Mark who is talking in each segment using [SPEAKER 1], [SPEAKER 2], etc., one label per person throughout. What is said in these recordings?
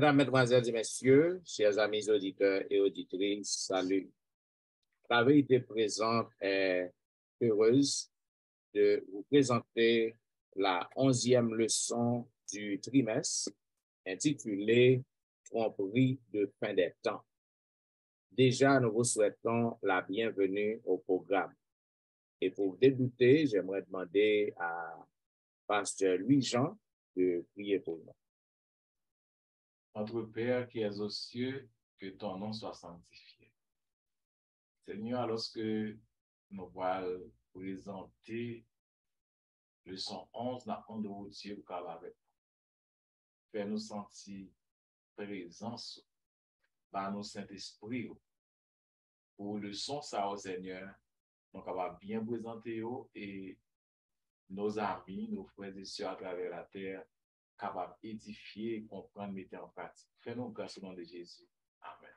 [SPEAKER 1] Mesdames, Mesdemoiselles et Messieurs, chers amis auditeurs et auditrices, salut. La vérité présente est heureuse de vous présenter la 11e leçon du trimestre intitulée Tromperie de fin des temps. Déjà, nous vous souhaitons la bienvenue au programme. Et pour débuter, j'aimerais demander à Pasteur Louis-Jean de prier pour nous.
[SPEAKER 2] Notre Père qui es aux cieux, que ton nom soit sanctifié. Seigneur, lorsque nous allons présenter leçon 11, nous avons de vous dire avec faire-nous sentir présence par nos Saint-Esprit. Pour leçon ça au Seigneur, nous allons bien présenter et nos amis, nos frères et sœurs à travers la terre, capables d'édifier, comprendre, mettre en pratique. Fais-nous grâce au nom de Jésus. Amen.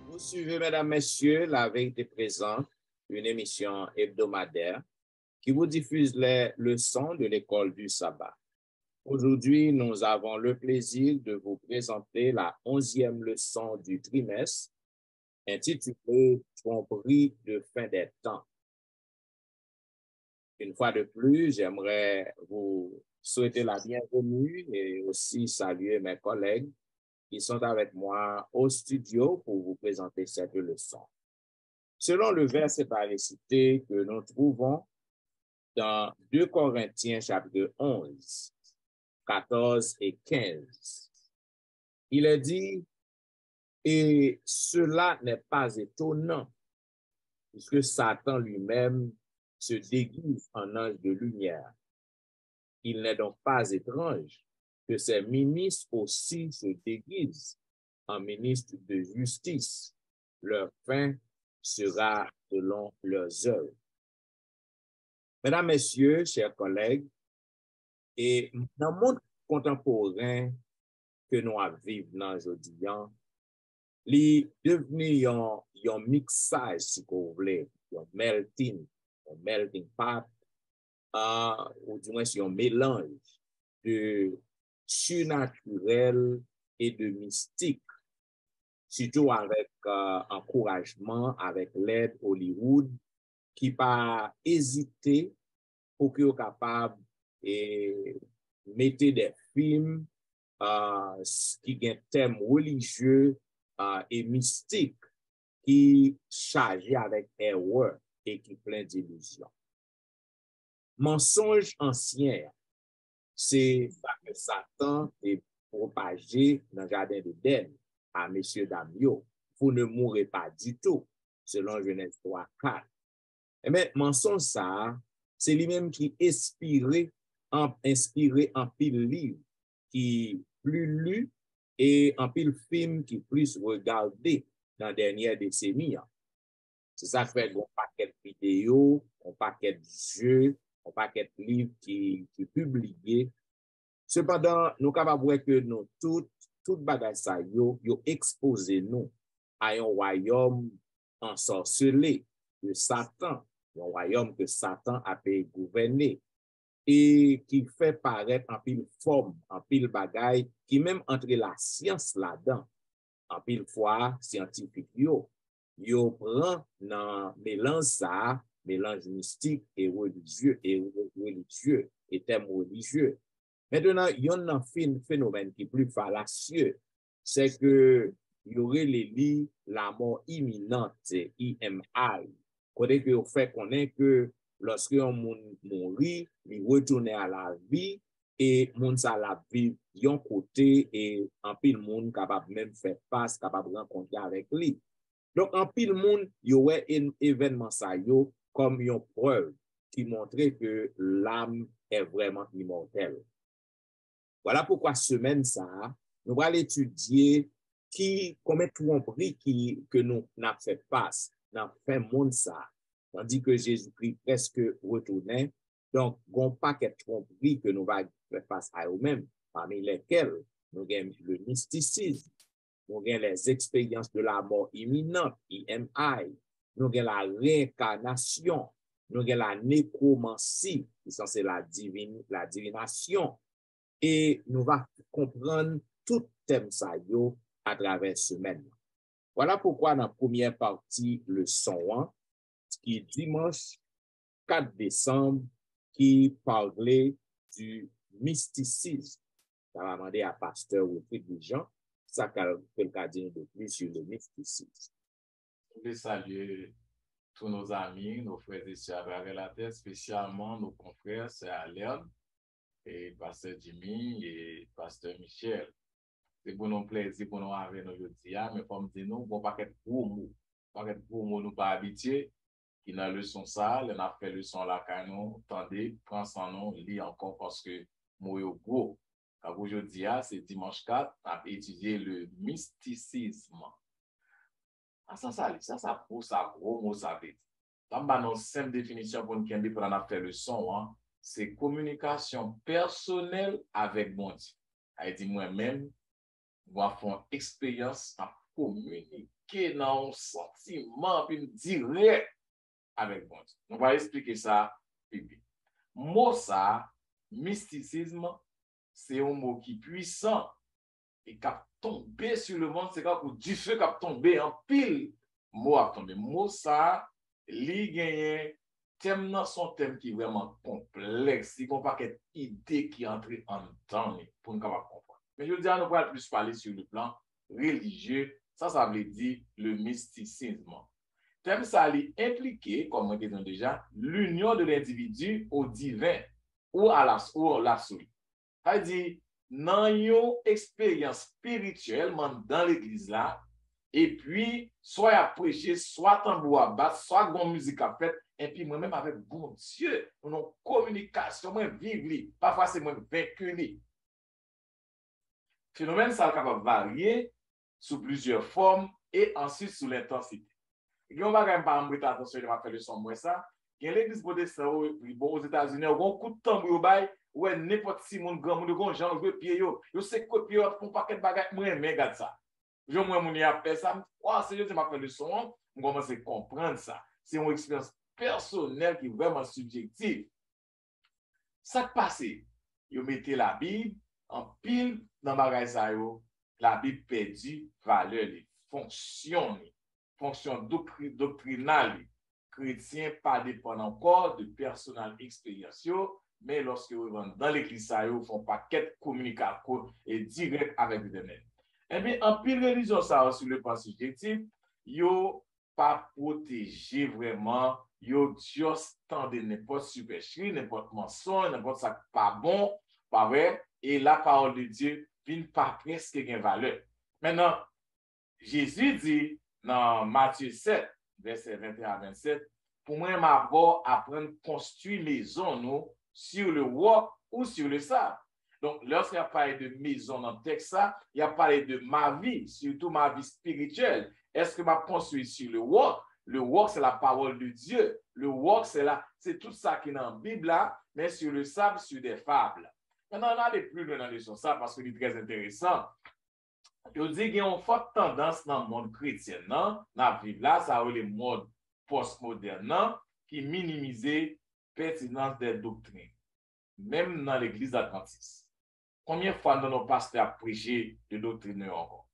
[SPEAKER 1] Vous suivez, mesdames, messieurs, La Vérité Présente, une émission hebdomadaire qui vous diffuse les leçons de l'école du sabbat. Aujourd'hui, nous avons le plaisir de vous présenter la 11e leçon du trimestre intitulée Tromperie de fin des temps. Une fois de plus, j'aimerais vous souhaiter la bienvenue et aussi saluer mes collègues qui sont avec moi au studio pour vous présenter cette leçon. Selon le verset par récité que nous trouvons dans 2 Corinthiens chapitre 11, 14 et 15, il est dit, et cela n'est pas étonnant, puisque Satan lui-même se déguise en ange de lumière. Il n'est donc pas étrange que ses ministres aussi se déguisent en ministres de justice. Leur fin sera selon leurs œuvres. Mesdames, Messieurs, chers collègues, et dans le monde contemporain que nous vivons aujourd'hui, il est devenu un mixage, si vous voulez, un melting pot, ou du moins un mélange de surnaturel et de mystique, surtout avec encouragement, avec l'aide Hollywood, qui pas hésité pour qu'ils soient capables de mettre des films qui ont un thème religieux et mystique qui chargé avec erreur et qui plein d'illusions. Mensonge ancien, c'est ça que Satan est propagé dans le jardin d'Éden à messieurs Damio. Vous ne mourrez pas du tout, selon Genèse 3, 4. Mais mensonge ça, c'est lui-même qui inspiré en pile livre qui plus lu et en pile film qui plus regardé dans la dernière décennie. C'est ça qui fait un paquet de vidéos, un paquet de jeux, un paquet de livres qui publiés. Cependant, nous sommes capables de voir que nous, tout bagage ça, yo exposé nous à un royaume ensorcelé de Satan, un royaume que Satan a pu gouverner et qui fait paraître en pile forme, en pile bagaille, qui même entre la science là-dedans, en pile fois scientifique yo prend dans mélange ça, mélange mystique et religieux et thème religieux. Maintenant, il y a un phénomène qui est plus fallacieux, c'est que il y aurait la mort imminente, IMI. Côté que vous fait connaître que lorsque un monde mourit, il retourne à la vie et monde ça la vie d'un côté et en pile monde capable même faire face, capable rencontrer avec lui. Donc en pile monde, il y aurait un événement ça yo comme une preuve qui montrait que l'âme est vraiment immortelle. Voilà pourquoi semaine ça, nous allons étudier combien de tromperies que nous n'avons fait face dans fin monde ça. Tandis que Jésus-Christ presque retourné. Donc, il y a un paquet de tromperies que nous allons faire face à eux-mêmes, parmi lesquelles nous avons le mysticisme, nous avons les expériences de la mort imminente, IMI, nous avons la réincarnation, nous avons la nécromancie, qui c'est la divination, et nous allons comprendre tout thème ça à travers semaine. Voilà pourquoi dans la première partie, leçon 1, qui est dimanche 4 décembre, qui parlait du mysticisme. Ça va demander à pasteur Wilfrid Jean, ça qu'a dit de plus sur le mysticisme.
[SPEAKER 2] Je voulais saluer tous nos amis, nos frères et sœurs à travers la terre, spécialement nos confrères, c'est Alain, et pasteur Jimmy et pasteur Michel. C'est pour nous plaisir pour nous avec nous aujourd'hui, mais comme dit nous, bon paquet pour mots. Paquet pour mots nous pas habitués, qui dans leçon ça, on a fait leçon là quand nous, attendez, prends son nom, lis encore parce que moi au gros. Aujourd'hui, c'est dimanche 4, on a étudié le mysticisme. Ça, pour ça, gros mot, ça veut dire. Dans une simple définition pour nous qui pour en faire le son, c'est communication personnelle avec mon Dieu. Elle dit moi-même, moi, faire une expérience à communiquer dans un sentiment, puis direct avec mon Dieu. On va expliquer ça, pipi. Mot ça, mysticisme, c'est un mot qui est puissant et qui a tombé sur le monde, c'est comme du feu qui a tombé en pile. Mot a tombé. Mot ça, li gagné, thème dans son thème qui est vraiment complexe. Il n'y a pas qu'une idée qui entre en temps pour nous comprendre. Mais je veux dire, nous allons plus parler sur le plan religieux. Ça veut dire le mysticisme. Thème ça impliqué, comme on dit déjà, l'union de l'individu au divin ou à l'absolu. Ça veut dire, dans une expérience spirituelle dans l'église là, et puis, soit à prêcher, soit tambour à battre, soit une musique à faire, et puis moi-même avec bon Dieu, une communication, moi vivre, parfois c'est moi vaincu. Phénomène, ça est capable de varier sous plusieurs formes et ensuite sous l'intensité. Et on va quand même pas en attention, je vais faire le son moi ça. Il y a l'église protestante aux États-Unis, on a un coup de tambour au bail, ouais, n'importe qui, mon grand, mon gens jouent pied, yo sais quoi, pied, pour paquet de bagages, moi, mais regarde ça. Je moi, mon y a fait ça, c'est juste m'a fait le son, on commence à comprendre ça. C'est une expérience personnelle qui est vraiment subjective. Ça qui passe, vous mettez la Bible en pile dans le bagage ça yo, la Bible perdu valeur, les fonctions, doctrinales. Chrétiens pas dépendent encore de personnel expérience, mais lorsque vous rentrez dans l'église, vous font paquet de communication et direct avec le domaine. Eh bien, en pile religion, ça sur le plan subjectif, yo pas protégé vraiment, yo juste tendez n'importe supercherie, n'importe mensonge, n'importe ça pas bon, pas vrai, et la parole de Dieu vient pas presque gain valeur. Maintenant, Jésus dit dans Matthieu 7, verset 21 à 27, pour moi, d'abord apprendre à construire maison nous, sur le roc ou sur le sable. Donc, lorsqu'il a parlé de maison dans le texte, il a parlé de ma vie, surtout ma vie spirituelle. Est-ce que ma construit sur le roc? Le roc, c'est la parole de Dieu. Le roc, c'est tout ça qui est dans la Bible, là, mais sur le sable, sur des fables. Maintenant, on a plus loin dans ça parce que c'est très intéressant. Je dis qu'il y a une forte tendance dans le monde chrétien, dans la Bible, là, ça a le monde postmoderne qui minimise la pertinence des doctrines, même dans l'église adventiste. Combien de fois nos pasteurs ont prêché de doctrines encore?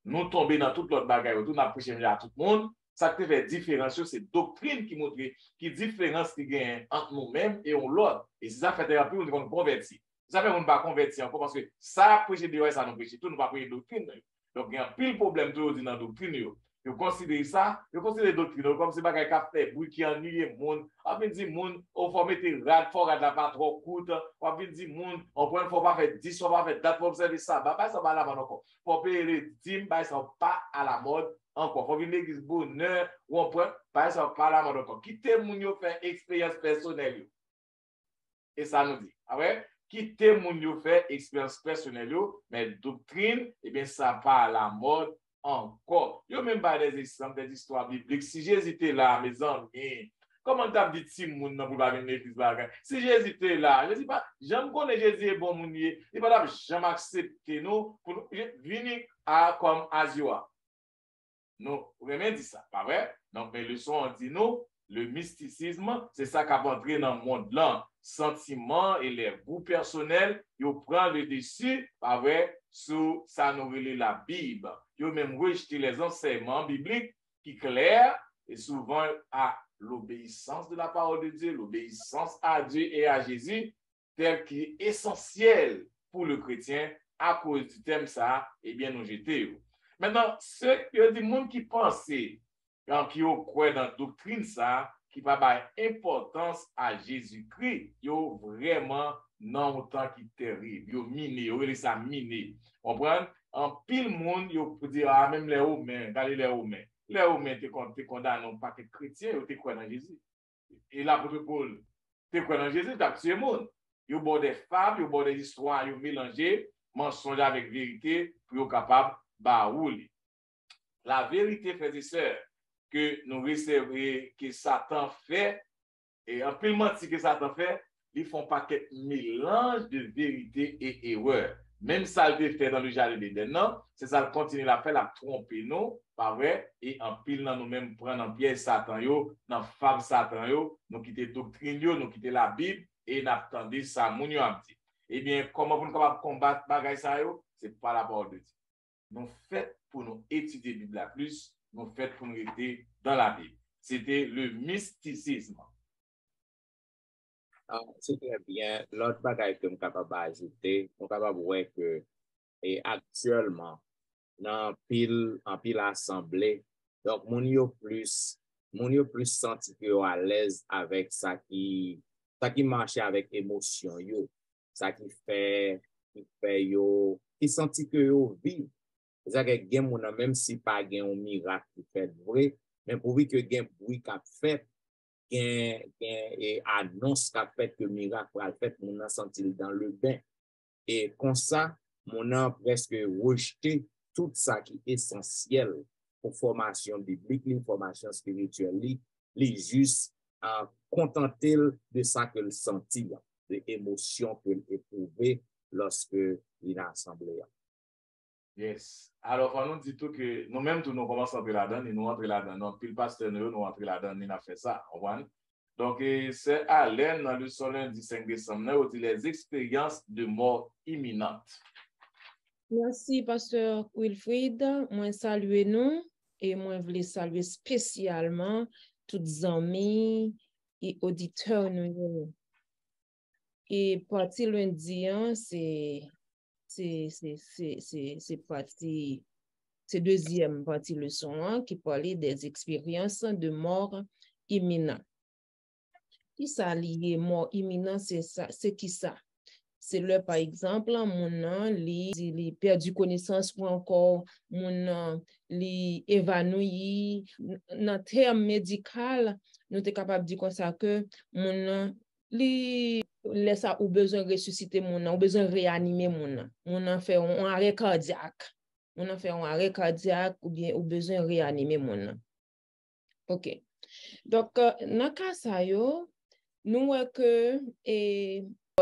[SPEAKER 2] Nous tombons dans toute l'autre bagaille, nous avons prêché à tout le monde. Ça qui fait différence, c'est doctrine qui montre qui différence qui gagne entre nous-mêmes et l'autre. Et si ça fait thérapie, on est converti. Ça fait qu'on ne va pas convertir encore parce que ça prêché de ça nous prêché, tout nous va prêcher doctrine. Donc il y a un pile problème tout dans la doctrine. Vous considérez ça, vous considérez doctrine comme si bagaille qui fait bruit qui ennuie le monde. On veut dire monde, on faut mettre rad, faut rad la pas trop courte. On veut dire monde, on prend faut pas faire 10, faut pas faire date pour observer ça. Bah ça va la mode encore. Faut payer les dîmes, bah ça pas à la mode encore. Faut venir l'église bonheur ou on prend bah ça pas à la mode encore. Quittez moun yo faire expérience personnelle. Et ça nous dit, ah ouais, quittez moun yo faire expérience personnelle, mais doctrine, eh bien ça pas à la mode encore. Yo même pas des exemples, des histoires bibliques. Si Jésus était là, mes amis, comment t'as dit si moun nan pou pas venir l'église bagay? Si Jésus était là, je dis pas, j'aime connaître Jésus est bon moun yé, il pas jamais accepter nous pour venir à comme Azioa. Non, vous même dit ça, pas vrai? Donc, mes leçons, on dit nous, le mysticisme, c'est ça qui a entré dans le monde là. Sentiments et les goûts personnels, ils prennent le dessus, pas vrai, sous ça nous relie la Bible. Ils ont même rejeté les enseignements bibliques qui clairent et souvent à l'obéissance de la parole de Dieu, l'obéissance à Dieu et à Jésus, tel qui est essentiel pour le chrétien à cause du thème ça, eh bien, nous jeter. Maintenant, ceux qui ont des gens qui pensent, qui ont croit dans la doctrine ça, qui va avoir importance à Jésus-Christ, ils ont vraiment non autant qui terrible, ils ont miné, ils ont ça miné. On prend en pile monde, ils ont dire ah même les Romains, regardez les Romains. Les Romains te condamnent non pas que chrétiens, ils te croient dans Jésus. Et l'apôtre Paul, te croient dans Jésus, tu as tué le monde. Ils ont des fables, ils ont des histoires, ils ont mélangé mensonge avec vérité pour être capable de rouler. La vérité, frères et sœurs, que nous recevons, que Satan fait, et en plus menti que Satan fait, ils font pas quel mélange de vérité et erreur. Même ça le fait dans le jardin d'Éden, non? C'est ça le continue à faire, la tromper nous, pas vrai? Et en pile, nous-mêmes prendre en piège Satan, dans femme Satan, nous quitter doctrine, nous quitter la Bible, et nous attendons ça, nous avons dit. Eh bien, comment vous pouvez combattre bagaille ça, c'est pas la parole de Dieu. Nous faisons pour nous étudier la Bible plus, nous faisons pour nous rester dans la Bible. C'était le mysticisme.
[SPEAKER 1] C'est très bien. L'autre bagaille que je suis capable d'ajouter, je suis capable de voir que et actuellement, dans en pile assemblée, donc, mon yo plus senti que yo à l'aise avec ça qui marche avec émotion yo, ça qui fait yo, qui senti que yo vivent. C'est-à-dire que gen moun même si pas gen un miracle qui fait vrai, mais pour que gen bruit qu'a fait, gen et annonce qu'a fait que miracle a fait, moun a senti dans le bain. Et comme ça, mon a presque rejeté tout ça qui est essentiel pour formation biblique, l'information spirituelle, les juste contenter de ça que le sentit, de l'émotion que l'éprouvé lorsque il est assemblé.
[SPEAKER 2] Yes. Alors, on nous dit tout que nous-mêmes, nous commençons à entrer là-dedans, et nous entrons là-dedans. Donc, puis le pasteur, nous entrons là-dedans, il a fait ça. Donc, c'est Alain, dans le lundi 5 décembre, où il dit les expériences de mort imminente.
[SPEAKER 3] Merci, pasteur Wilfrid. Moi, saluer nous et moi, je voulais saluer spécialement tous les amis et auditeurs. Et partie lundi, c'est partie, c'est deuxième partie leçon qui parlait des expériences de mort imminente. Qui ça lié mort imminente, c'est ça, c'est qui ça? C'est là, par exemple, mon li perdu connaissance pour encore, mon li évanoui. Dans terme médical, nous sommes capables de dire comme ça que mon li laisse ou besoin de ressusciter mon ou besoin de réanimer mon fait un arrêt cardiaque. On a fait un arrêt cardiaque ou bien ou besoin de réanimer mon. OK. Donc, dans le cas ça yo, nous voyons que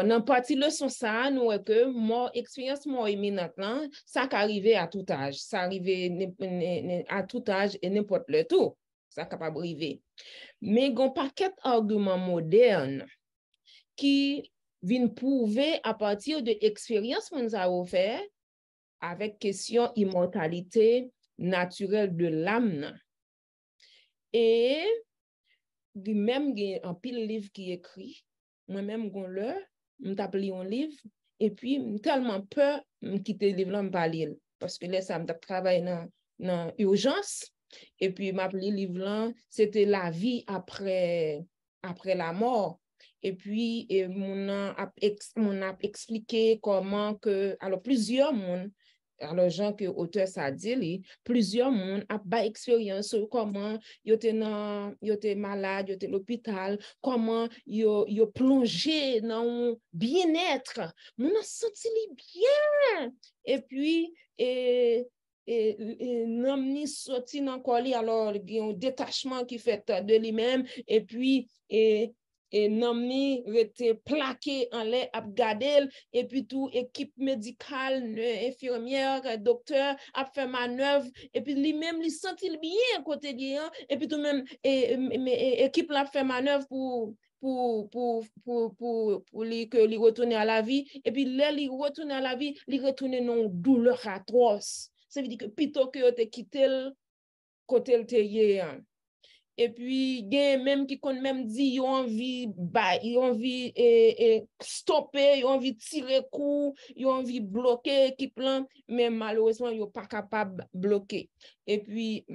[SPEAKER 3] dans partie leçon ça, nous voyons que mon expérience mort imminente là, ça peut arriver à tout âge, ça arrive à tout âge et n'importe le tout, ça capable arriver. Mais il y a un paquet d'arguments modernes qui viennent prouver à partir de l'expérience que nous avons fait avec question immortalité naturelle de l'âme. Et même il y a un pile livre qui écrit, moi-même je t'appelle un livre et puis tellement peur de quitter le livre là, je pas lire parce que là ça me travaille dans urgence et puis m'appeler livre là, c'était la vie après la mort. Et puis mon a expliqué comment que alors plusieurs monde alors gens que auteur ça dit plusieurs monde a pas expérience sur comment yo était malade, yo était l'hôpital, comment yo plongé dans bien-être, mon a senti bien et puis non ni sorti dans quoi alors il y a un détachement qui fait de lui-même et puis et Namni rete plaqué en l'air ap gade et puis tout équipe médicale infirmière docteur a fait manœuvre et puis lui-même il sentit bien côté bien et puis tout même équipe l'a fait manœuvre pour lui que lui retourner à la vie et puis là il retourne à la vie il retourne non douleur atroce ça veut dire que plutôt que te quitter côté le te et puis gen même qui kon même dit yo envie stopper yo envie tirer coup yo envie bloquer équipe là mais malheureusement yo pas capable bloquer et puis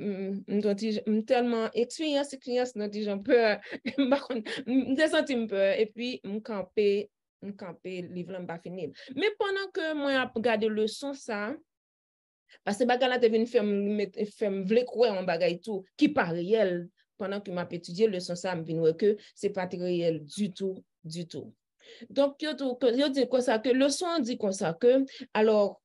[SPEAKER 3] tellement expérience non dit j'en peur me senti un peu et puis me camper livre là pas fini mais pendant que moi a regarder leçon ça parce que bagay la te vinn femme vle croire en bagay tout qui pas réel pendant que m'a étudié leçon ça me vinn que c'est pas réel du tout donc yo dit quoi ça que leçon dit comme ça que alors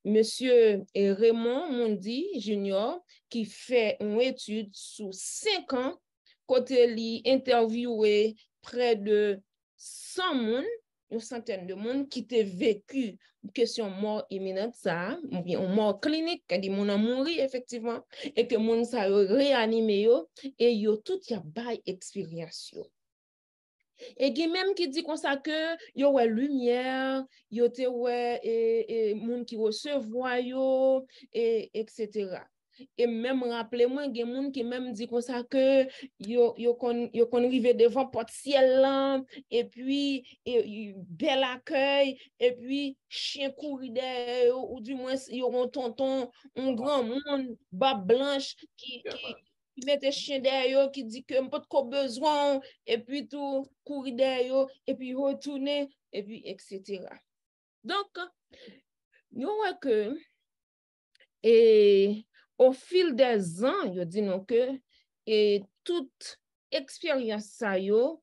[SPEAKER 3] monsieur Raymond Mondi Junior qui fait une étude sous 5 ans côté li interviewé près de 100 moun une centaine de monde qui te vécu une question mort imminente ça ou bien une mort clinique quand dit mon a mouri effectivement et que moun ça réanimé yo et yo tout y a bail expérience yo et qui même qui dit comme ça que yo ouais lumière yo te ouais et moun qui recevoir yo et etc. Et même rappelez-moi il y a moun qui même dit comme ça que yo kon rive devant porte ciel là et puis bel accueil et puis chien courir derrière ou du moins yo un tonton un grand monde bas blanche qui mette chien derrière qui dit que pas de besoin et puis tout courir derrière et puis retourner et puis etc. Donc nous voyons que et au fil des ans, yo dit non que et toute expérience ça yo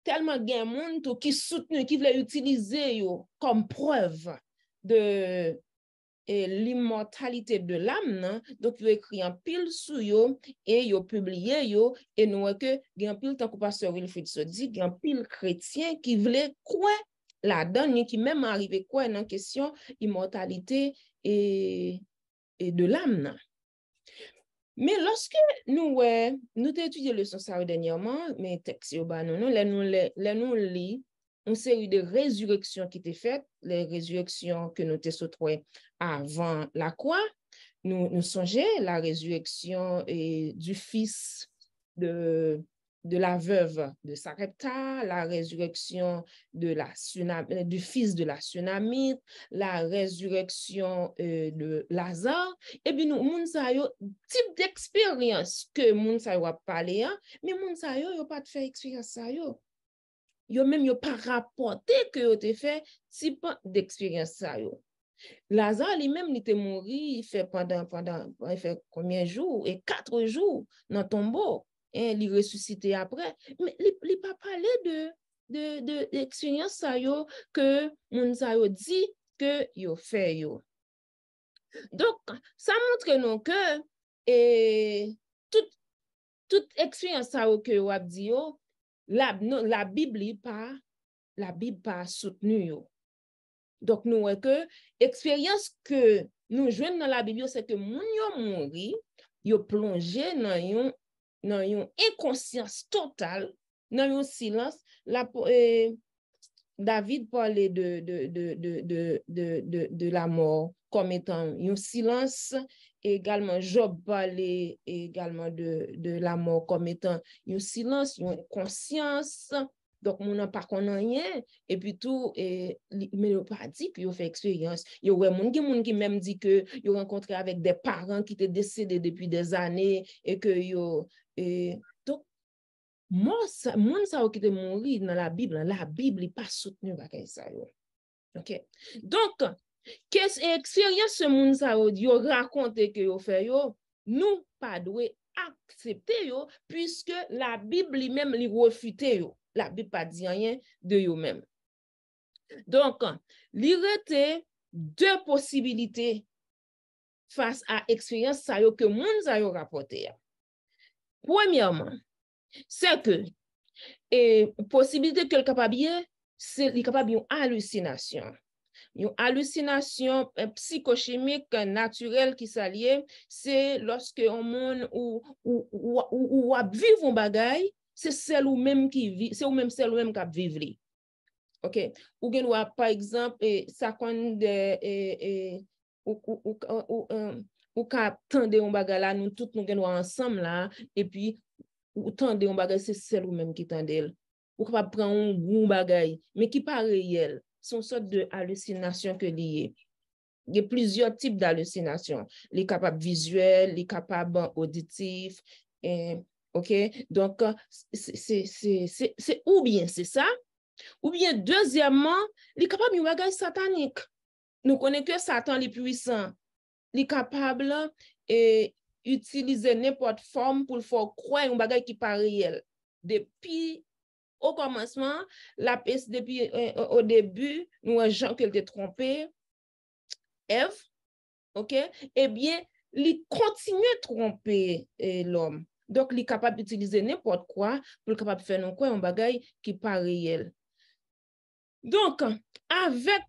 [SPEAKER 3] tellement gen moun tout qui soutenu qui voulait utiliser yo comme preuve de l'immortalité de l'âme donc yo écrit en pile sous yo et yo publié yo et nous que gen pile tant que pasteur Wilfrid se dit gen pile chrétien qui voulait croire là-dedans qui même arrivé quoi dans question immortalité et de l'âme. Mais lorsque nous étudions le sens dernièrement, mais texte nous lit une série de résurrections qui étaient faites, les résurrections que nous avons avant la croix, nous songeons la résurrection du fils de la veuve de Sarepta, la résurrection du fils de la Sunamite, la résurrection de Lazare. Et puis nous, moun sa yo, type d'expérience que moun sa yo a parlé, mais moun sa yo pas de fait expérience sa yo. Yo même yo pas rapporté que yo te fait type d'expérience sa yo. Lazare lui-même il était mort, il fait combien de jours et 4 jours dans le tombeau. Il ressuscité après, mais il pas parlé de expérience ça yo que moun sa yo dit que yo fait yo. Donc ça montre nous que toute expérience ça yo que yo a dit yo la Bible pas soutenu yo. Donc nous voyons que expérience que nous joignons dans la Bible c'est que moun yo mouri, yo plongé dans une inconscience totale, dans un silence. David parlait de la mort comme étant un silence. Également, Job parlait également de la mort comme étant un silence, une conscience. Donc, on n'a pas qu'on rien. Et puis tout, mais il pas dit qu'il a fait expérience. Il y a des gens qui même dit que il a rencontré avec des parents qui étaient décédés depuis des années et que donc, moi, ça qui était mort dans la Bible n'est pas soutenue par ça. OK? Donc, quelle expérience ce monde ça yo raconté que yo fait yo, nous pas doué accepter yo puisque la Bible lui-même li refute yo. La Bible pas dit rien de yo même. Donc, il reste 2 possibilités face à expérience ça yo que monde ça yo rapporté. Premièrement, c'est que Et possibilité que le capable c'est le capable une hallucination. Une hallucination psychochimique naturelle qui s'allie, c'est lorsque on monde ou vivre un bagay, c'est celle ou même qui vit, c'est ou même celle ou même qui vivre. OK, ou gen par exemple ça qu'on de ou ka tande un bagay là nous tout nous gen ensemble là et puis ou tande un bagay c'est celle ou même qui tande ou capable prendre un gros bagay mais qui pas réel, son sorte de hallucination que lié. Il y a plusieurs types d'hallucinations, les capables visuels, les capables auditifs, OK, donc c'est ou bien c'est ça. Ou bien, deuxièmement, il est capable de faire un bagage satanique. Nous connaissons que Satan est puissant. Il est capable d'utiliser n'importe forme pour faire croire un bagage qui n'est pas réel. Depuis au commencement, depuis au début, nous avons gens qui ont été trompés, Ève, OK? Eh bien, il continue à tromper l'homme. Donc, il est capable d'utiliser n'importe quoi pour être capable de faire un bagage qui n'est pas réel. Donc, avec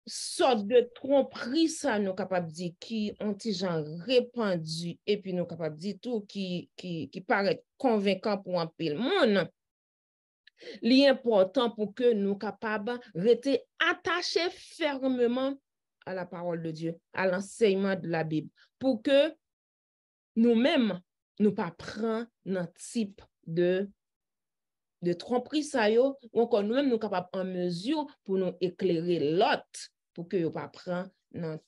[SPEAKER 3] sorte de tromperie, ça nous capable de dire qui ont gens répandu et puis nous capable de dire tout qui paraît convaincant pour un pile monde. L'important pour que nous capables de rester attachés fermement à la parole de Dieu, à l'enseignement de la Bible, pour que nous-mêmes, nous pas prendre notre type de tromperie ça yo, ou encore nous-mêmes nous capables en mesure pour nous éclairer l'autre pour que yo pas prend notre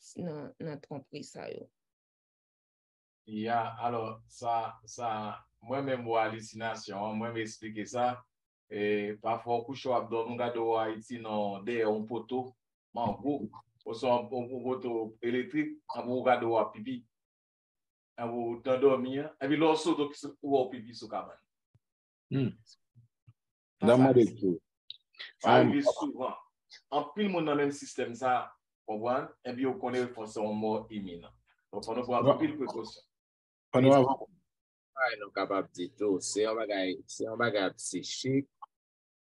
[SPEAKER 3] tromperie ça yo.
[SPEAKER 2] Alors ça moi-même ou hallucination, moi m'expliquer ça et parfois couche au abdo mon gado Haïti non derrière un poteau en gros au son un poteau électrique en gros gado à pipi en gros t'endormir et puis l'osso ou pipi sous cabane. Ça arrive souvent. En pile monde dans le même système ça, comprendre et puis on connaît forcément mort imminent. Donc on doit prendre pile précaution.
[SPEAKER 1] Non capable de tout, c'est un bagage psychique,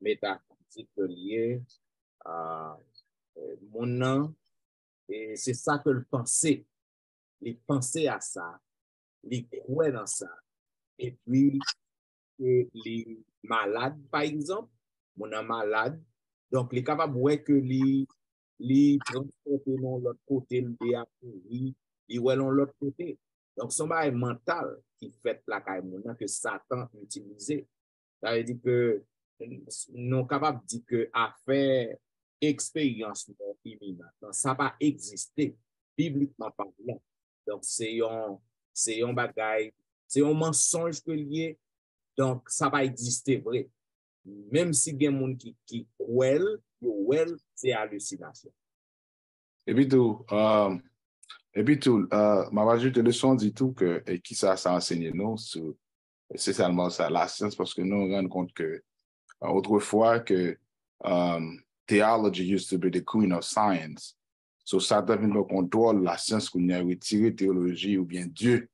[SPEAKER 1] métaphysique lié à mon nom et c'est ça que le penser. Il pensait à ça, il croit dans ça et puis les malades par exemple, mon nom malade, donc il est capable de voir que les transporter dans l'autre côté, il ouais dans l'autre côté. Donc, son bail mental qui fait la caille que Satan utilisait. Ça veut dire que nous sommes capables de dire que à faire expérience non imminente, ça va exister bibliquement parlant. Donc, c'est un bagage, c'est un mensonge que lié. Donc, ça va exister vrai. Même si il y a des gens qui croient, c'est hallucination.
[SPEAKER 4] Et puis tout, ma majorité de leçon dit tout que, et qui ça enseigne nous, c'est seulement ça, la science, parce que nous, on rend compte que, autrefois, que theology used to be the queen of science. So, ça devient le contrôle, la science qu'on a retiré, théologie ou bien Dieu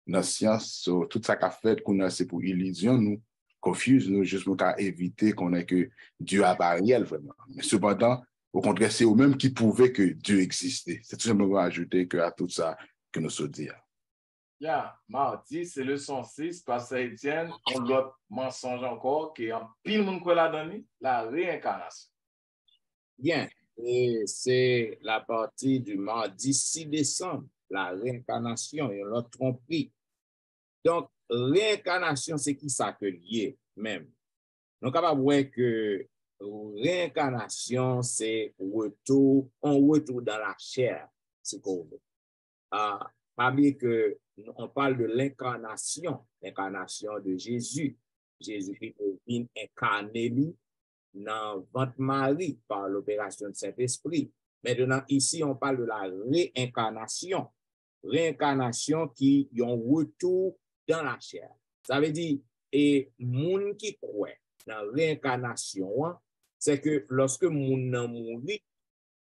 [SPEAKER 4] dans la science. So, tout ça qu'a fait qu'on a, c'est pour illusion, nous, confuse nous, juste pour éviter qu'on ait que Dieu a pas réel, vraiment. Mais cependant, au contraire, c'est eux-mêmes qui prouvaient que Dieu existait. C'est tout simplement ajouter que à tout ça que nous se dit.
[SPEAKER 2] Mardi, c'est leçon 6, Pasteur Etienne, on l'autre mensonge encore, qui est en pile monde qu'on l'a donné, la réincarnation.
[SPEAKER 1] Bien, et c'est la partie du mardi 6 décembre, la réincarnation, et l'autre tromperie. Donc, réincarnation, c'est qui ça que lié même? Donc, on va voir que réincarnation, c'est on retour dans la chair, c'est qu'on veut. Pas bien que on parle de l'incarnation de Jésus. Jésus-Christ est incarné dans le ventre Marie par l'opération de Saint-Esprit. Maintenant, ici, on parle de la réincarnation. Réincarnation qui est un retour dans la chair. Ça veut dire, et moun qui croit dans la réincarnation, c'est que lorsque moun nan mouri,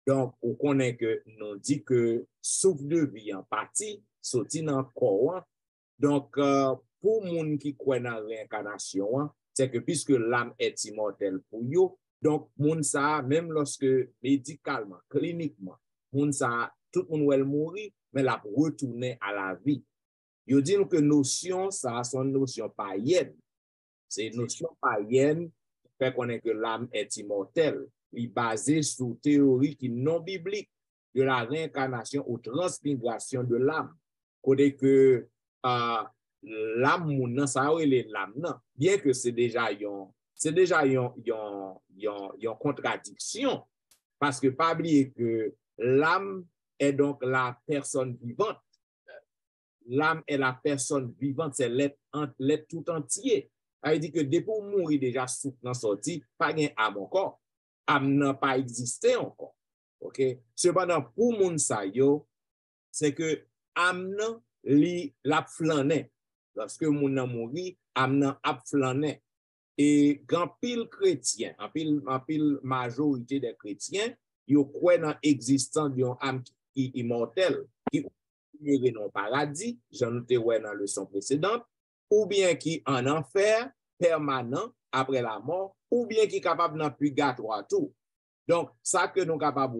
[SPEAKER 1] donc on connaît que nous dit que souffle de vie en partie, sorti dans le corps. Donc, pour moun qui croit dans la réincarnation, c'est que puisque l'âme est immortelle pour yo, donc moun sa même lorsque médicalement, cliniquement, moun sa tout moun ou elle mourit, mais la retourner à la vie. Yo dit que notion ça son notion païenne. C'est une notion païenne qui fait connaître que l'âme est immortelle. Il est basé sur théorie qui non biblique de la réincarnation ou transmigration de l'âme. Côté que l'âme moun ça est l'âme non, bien que c'est déjà une contradiction parce que pas oublier que l'âme est donc la personne vivante. L'âme est la personne vivante, c'est l'être tout entier. Ça veut dire que depuis qu'on mourit déjà souffle dans sorti, pas gain âme encore. Âme n'a pas existé encore. OK? Cependant, pour moun sa yo, c'est que âme nan li la flané. Lorsque moun nan mouri, âme nan ap flané. Et grand pile chrétien, en pile majorité des chrétiens, yo croient dans l'existence d'une âme qui immortelle, qui est dans le paradis, j'en noté dans la leçon précédente, ou bien qui en enfer permanent après la mort, ou bien qui est capable dans le purgatoire tout. Donc, ça que nous sommes capables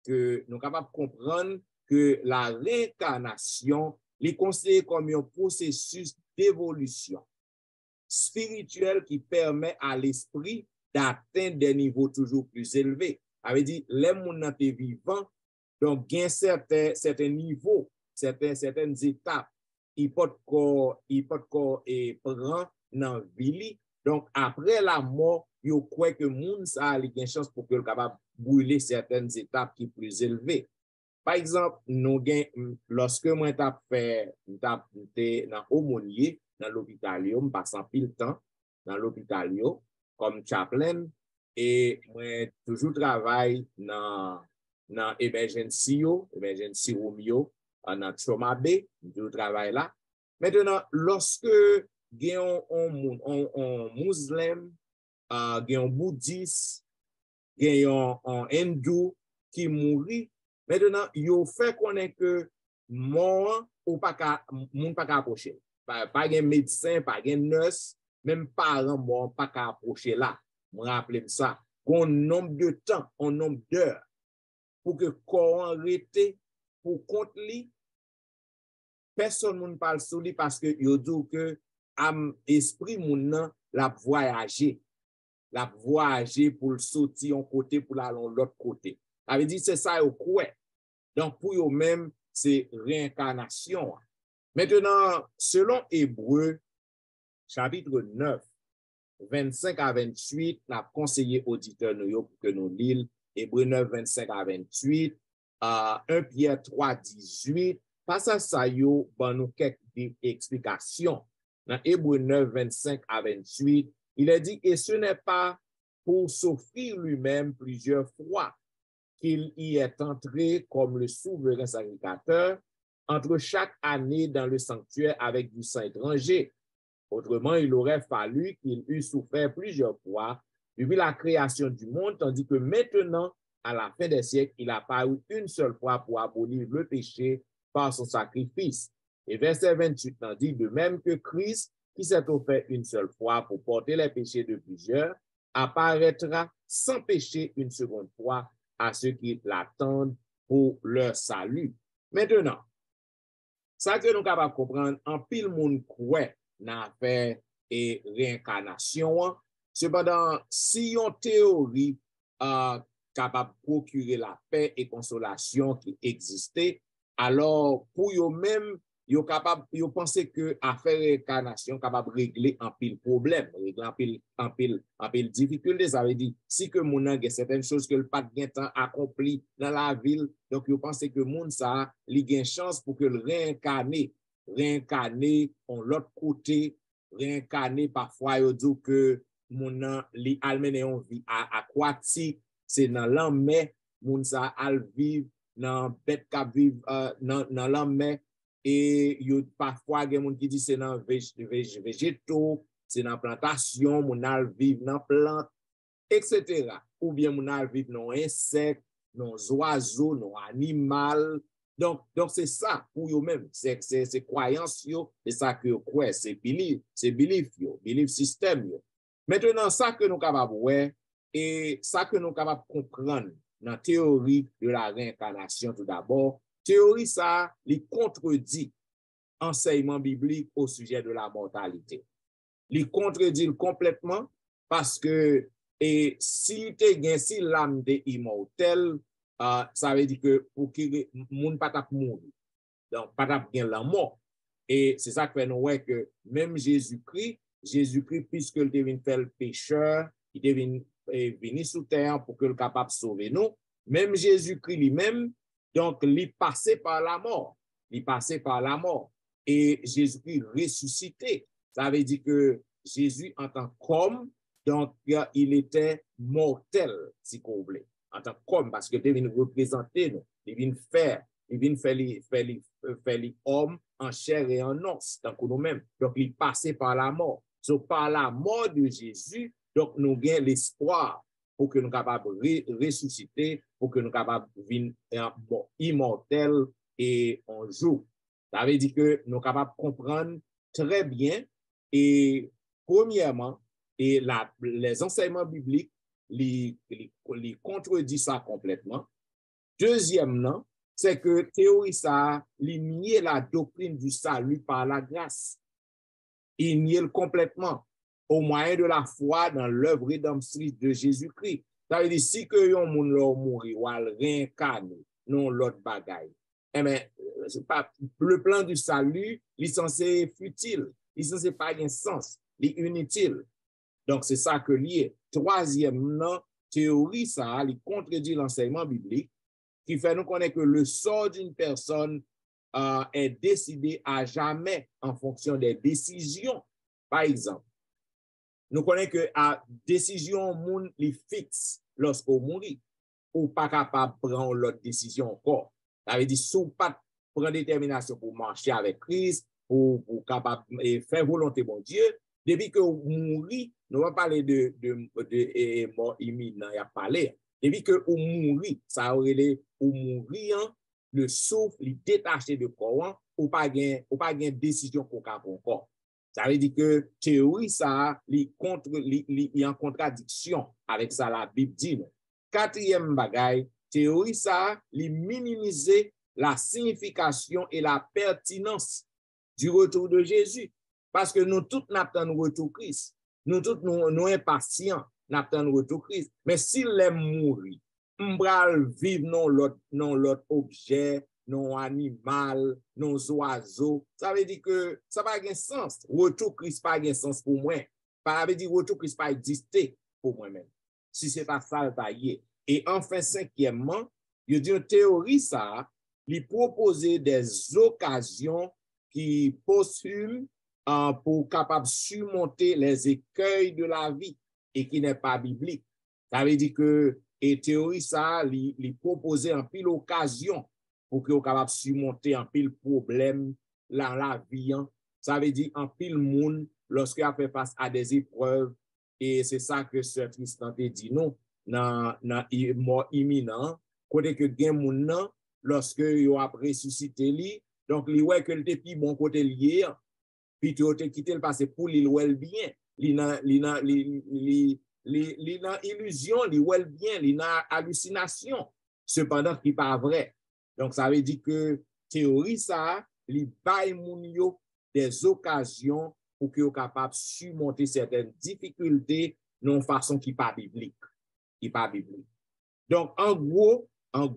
[SPEAKER 1] de comprendre que la réincarnation est considérée comme un processus d'évolution spirituelle qui permet à l'esprit d'atteindre des niveaux toujours plus élevés. Ça veut dire, les gens qui sont vivants, donc, il y a certains niveaux, certaines étapes, il peut prendre dans la vie. Donc, après la mort, il croit que le monde a une chance pour qu'il soit capable de brûler certaines étapes qui sont plus élevées. Par exemple, lorsque moi j'étais dans Aumônier, dans l'hôpital, je passais pile temps dans l'hôpital comme chaplain et moi toujours travaille dans emergency room dans trauma bay, je travaille là. Maintenant, lorsque il y a un musulman, il y a un bouddhiste, il y a un hindou qui mourit, maintenant, il fait connaître que mort ou pas moun pas approcher. Pas de médecin, pas de nurse, même parents mort pas approcher là. Je me rappelle ça. Un nombre de temps, un nombre d'heures pour que corps arrêté pour compte li, personne ne parle sur lui parce que yo dit que esprit moun nan la voyager pour sortir un côté pour aller l'autre côté. Ça veut dire c'est ça yo quoi. Donc pour eux même c'est réincarnation. Maintenant selon Hébreux chapitre 9 25 à 28, n'a conseillé auditeurs nous pour que nous lisons Hébreux 9 25 à 28, 1 Pierre 3 18. Face à ça yo ban nous quelques explications. Dans Hébreux 9 25 à 28, il est dit et ce n'est pas pour s'offrir lui-même plusieurs fois qu'il y est entré comme le souverain sacrificateur entre chaque année dans le sanctuaire avec du sang étranger. Autrement, il aurait fallu qu'il eût souffert plusieurs fois depuis la création du monde, tandis que maintenant, à la fin des siècles, il a paru une seule fois pour abolir le péché par son sacrifice. Et verset 28 dit, de même que Christ, qui s'est offert une seule fois pour porter les péchés de plusieurs, apparaîtra sans péché une seconde fois à ceux qui l'attendent pour leur salut. Maintenant, ça que nous sommes capables de comprendre, en pile monde croit dans l'affaire et réincarnation. Cependant, si une théorie capable de procurer la paix et consolation qui existait, alors pour eux-mêmes, ils pensent que l'affaire réincarnation est capable de régler un pile problème, régler un pile difficulté. Ça veut dire, si que mon a certaines choses que le pas de temps accompli dans la ville, donc ils pensent que moun ça, il a une chance pour que le réincarner en l'autre côté, réincarner parfois, ils disent que mon a li almené en vie aquatique, c'est dans l'homme, moun ça al vivre dans bête cap vivre dans l'homme. Et parfois, il y a des gens qui disent que c'est dans végétaux, c'est dans plantation, mon al vivre dans plante, etc. Ou bien mon al vivre dans insectes, dans oiseaux, dans animaux. Donc c'est ça pour eux-mêmes. C'est croyance, c'est ça que vous croyez, c'est belief system. Maintenant, ça que nous sommes capables de voir, et ça que nous sommes capables de comprendre dans la théorie de la réincarnation tout d'abord, théorie ça, il contredit enseignement biblique au sujet de la mortalité. Il contredit complètement parce que et si l'âme est immortelle, ça veut dire que pour qu'il ne pas mourir, donc pas bien la mort. Et c'est ça que fait nous voir que même Jésus-Christ, puisque il devient faire le pécheur, il devient venir sous terre pour que le capable de sauver nous. Même Jésus-Christ lui-même, donc, il passait par la mort. Il passait par la mort. Et Jésus-Christ ressuscité. Ça veut dire que Jésus, en tant qu'homme, donc, il était mortel, si vous voulez. En tant qu'homme, parce que il devient représenter nous. Il vient faire l'homme en chair et en os, tant que nous-mêmes. Donc, il passait par la mort. So, par la mort de Jésus, donc, nous gagnons l'espoir pour que nous soyons capables de ressusciter, pour que nous soyons capables de devenir immortels et un jour. Ça veut dire que nous sommes capables de comprendre très bien et premièrement, et les enseignements bibliques les contredisent ça complètement. Deuxièmement, c'est que théorie ça, il nie la doctrine du salut par la grâce. Il nie complètement au moyen de la foi dans l'œuvre rédemptrice de Jésus-Christ. Ça veut dire si que yon moun lor mouri ou al réincarné, non l'autre bagaille. Eh bien, c'est pas le plan du salut, il est censé futile, il est censé pas un sens, il est inutile. Donc c'est ça que lié. Troisièmement, théorie ça, il contredit l'enseignement biblique qui fait nous connaître que le sort d'une personne est décidé à jamais en fonction des décisions. Par exemple, nous connaissons que la décision moun li fixe lorsqu'on mourit, ou pas capable de prendre l'autre décision encore. Ça veut dire, si vous pas prendre détermination pour marcher avec Christ, pour capable faire volonté de Dieu, depuis que vous mourrez, nous allons parler de mort imminente, il y a parlé. Depuis que vous mourrez, ça aurait les ou mourir, le souffle, il détaché de corps, ou pas gain décision qu'on a encore. Ça veut dire que théorie, ça, il y a en contradiction avec ça, la Bible dit. Quatrième bagaille, théorie, ça, il minimise la signification et la pertinence du retour de Jésus. Parce que nous tous n'attendons le retour Christ. Nous tous, nous impatients, n'attendons le retour Christ. Mais s'il est mourir, on va vivre non l'autre objet, non animal, non oiseaux. Ça veut dire que ça n'a pas de sens. Retour Christ n'a pas de sens pour moi. Ça veut dire retour Christ n'a pas existé pour moi-même. Si c'est pas ça le taillé. Et enfin, cinquièmement, il y a une théorie, ça, il propose des occasions qui posthument pour capable surmonter les écueils de la vie et qui n'est pas biblique. Ça veut dire que, et théorie, ça, il propose en pile occasion pour que vous capable surmonter en pile problème dans la vie. Ça veut dire en pile monde lorsqu'il a fait face à des épreuves. Et c'est ça que Sœur Tristan te dit non, dans mort imminent, côté que gen moun nan, lorsque yo a ressuscité li, donc li wè que le plus bon côté lié, puis tu te quitté le passé pour li wè bien, li nan illusion, li wè bien, li nan hallucination, cependant qui pas vrai. Donc ça veut dire que théorie ça, li bay moun yo des occasions pour qu'ils soient capables de surmonter certaines difficultés de façon qui n'est pas biblique. Donc, en gros, nous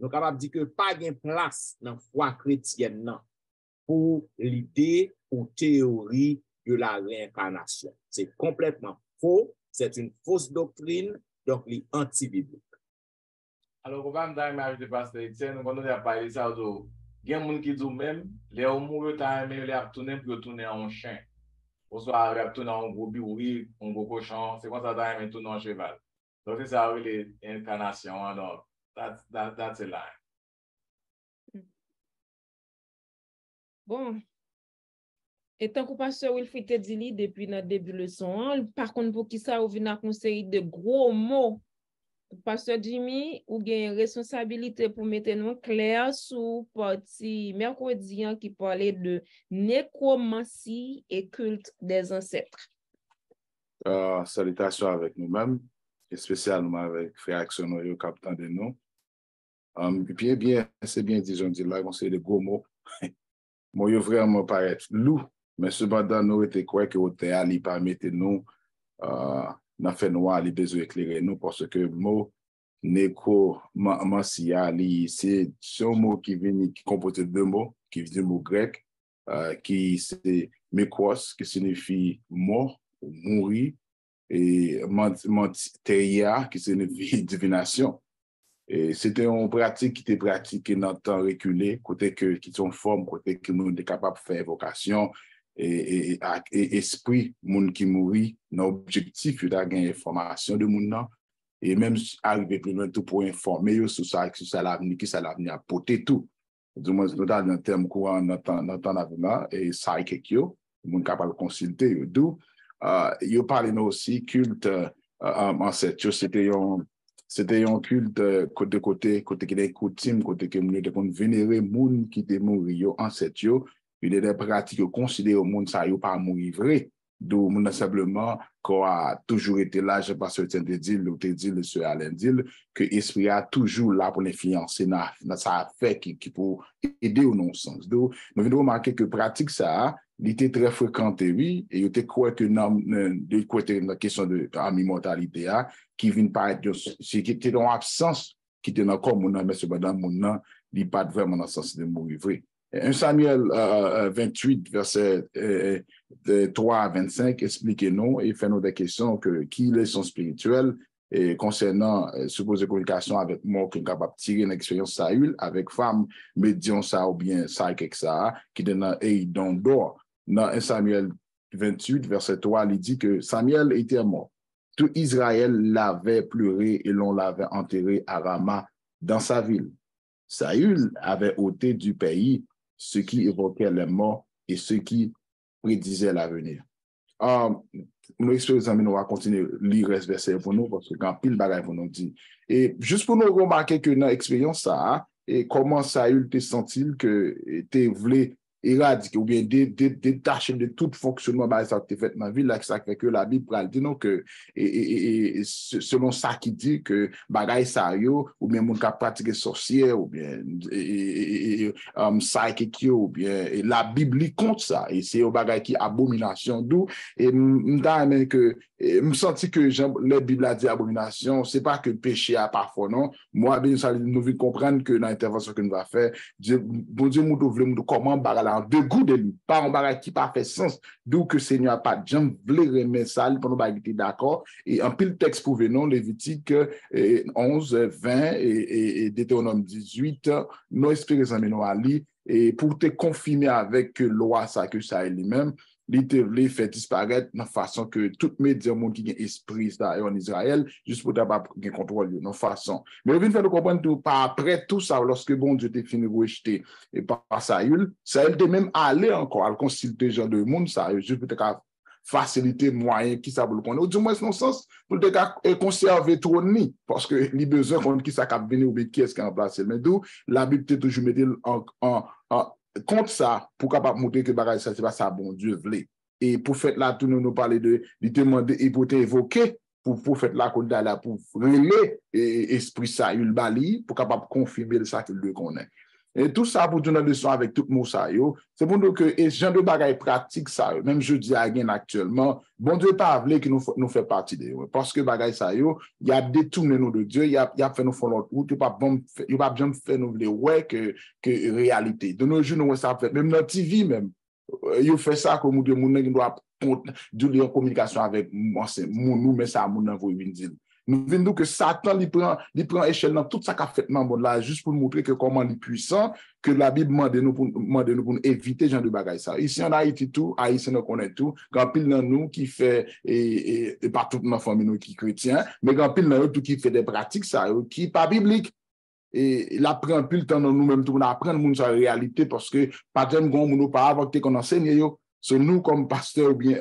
[SPEAKER 1] sommes capables de dire que pas de place dans la foi chrétienne non, pour l'idée ou théorie de la réincarnation. C'est complètement faux, c'est une fausse doctrine, donc elle est anti-biblique.
[SPEAKER 2] Alors, on va me dire, mais je passe Étienne, quand on a parlé de ça, il y a des gens qui disent même, les amoureux t'aiment, les retourner pour retourner en chien. Ou soit retourner en gros biouri, en gros cochon, c'est comme ça t'aiment tourner en cheval. Donc, c'est ça, les incarnations. Donc, that's a lie.
[SPEAKER 3] Bon. Et tant que pasteur Wilfrid te dit depuis notre début de leçon, par contre, pour qui ça, vous venez à conseiller de gros mots. Pasteur Jimmy, ou avez une responsabilité pour mettre nous clair sur partie mercredi qui parlait de nécromancie et culte des ancêtres.
[SPEAKER 4] salutations avec nous-mêmes, et spécialement avec Frère Axono et le capitaine de nous. C'est bien dit, j'en dis là, on sait des gros mots. Moi, vraiment paraître lourd, mais cependant, nous étions quoi que au théâtre, il permettait nous, dans fait noir, il besoin d'éclairer nous, parce que mot, Neko, Mansia, c'est un mot qui vient, qui compose de deux mots, qui vient du mot grec, qui c'est mekos, qui signifie mort, mourir, et manteia, qui signifie divination. Et c'était une pratique qui était pratiquée dans le temps reculé, côté que qui sont forme, côté que nous sommes capables de faire évocation et esprit, monde qui mourit, dans l'objectif de gagner information de monde et même arriver plus loin tout pour informer sur ça, l'avenir, qui ça l'avenir apporter tout. Du moins, nous dans un terme courant dans le temps d'avenir et ça qui yo, monde capable de consulter. D'où yo parlez nous aussi culte ancêtre, c'était un culte côté qui des coutumes, côté que nous devons vénérer monde qui était mort yo ancêtre yo, il y a des pratiques considérées au monde ça yo pas mourir vrai. D'où nous simplement qu'on a toujours été là, je pense que tu as dit, le monsieur Alain dit, que l'esprit a toujours là pour l'influencer dans sa fait qui pour aider au non-sens. Donc, nous venons remarquer que pratique ça, il était très fréquenté, oui, et il était quoi que dans la question de l'immortalité, qui vient paraître, qui était en absence, qui était dans le corps, mais cependant, il n'est pas vraiment dans le sens de mourir vrai. 1 Samuel 28, verset 3 à 25, expliquez-nous et faites-nous des questions que qui est son spirituel et concernant supposée communication avec moi qui est capable de tirer une expérience Saül avec femme, médium ça ou bien ça quelque ça, qui est dans d'or. Dans 1 Samuel 28, verset 3, il dit que Samuel était mort. Tout Israël l'avait pleuré et l'on l'avait enterré à Rama dans sa ville. Saül avait ôté du pays ce qui évoquait les morts et ce qui prédisait l'avenir. Nous expérimentons, nous allons continuer à lire ce verset pour nous, parce que quand pile bagaille pour nous dit. Et juste pour nous remarquer que dans l'expérience, ça, et comment Saül te sent-il que tu voulais éradiquer ou bien détacher de tout fonctionnement de ça que tu fait dans la ville, là, ça fait que la Bible dit non que, et selon ça qui dit que bagaille ça yo, ou bien mon cap pratiquer sorcière, ou bien psychic ou bien la Bible compte ça, et c'est un bagaille qui abomination d'où, et m'dame que me senti que la Bible a dit abomination, c'est pas que péché a parfois non, moi bien ça nous veut comprendre que dans l'intervention que nous va faire, bon Dieu nous devons comment bagaille en deux goûts de lui, pas un bagage qui pas fait sens, d'où que Seigneur pas de jambe voulait remettre ça pour nous bagiter d'accord, et en pile texte pour non Lévitique 11, 20 et Deutéronome 18, nous espérons nous ali et pour te confirmer avec loi ça que ça est lui-même, il te fait disparaître de façon que tout média monde qui a esprit en Israël juste pour pas contrôle de façon. Mais il faut comprendre tout par après tout ça lorsque bon Dieu t'a fini rejeter et par Saül te même aller encore à consulter gens de monde ça juste peut-être faciliter moyen qui ça pour le connaître. Du moins dans sens pour te conserver trop ni parce que les besoins contre qui ça cap venir ou qui est-ce qui en place mais d'où la Bible te toujours mettre en contre ça, pour capable montrer que bagage ça c'est pas ça bon Dieu voulait. Et pour faire là tout nous parler de demander et pour t'évoquer pour faire là qu'on là pour relayer esprit ça il bali pour capable confirmer ça qu'il le connaît. Et tout ça pour donner leçon avec tout mot ça yo, c'est pour nous que et genre de bagaille pratique ça même je dis à gain actuellement, bon Dieu pas voulu que nous fait partie de parce que bagaille ça yo, il a détourné nous de Dieu, il a fait nous faire l'autre route, il pas bien faire nous le ouais que réalité. De nos jours nous ça fait même dans TV même. Il fait ça comme de monde qui doit en communication avec nous mais ça mon envoyer dire. Nous venons que Satan il prend échelle dans tout ça qu'a fait dans le monde là juste pour montrer que comment il est puissant que la Bible demande nous pour éviter genre de bagaille ça. Ici en Haïti tout, Haïtien nous connaît tout, grand pile dans nous qui fait et pas toute notre famille nous qui chrétien, mais grand pile dans nous tout qui fait des pratiques ça qui pas biblique. Et il apprend plus le temps dans nous-mêmes pour apprendre monde sa réalité parce que pas de nous pas avant que qu'on enseigne yo. So nous, comme pasteur ou bien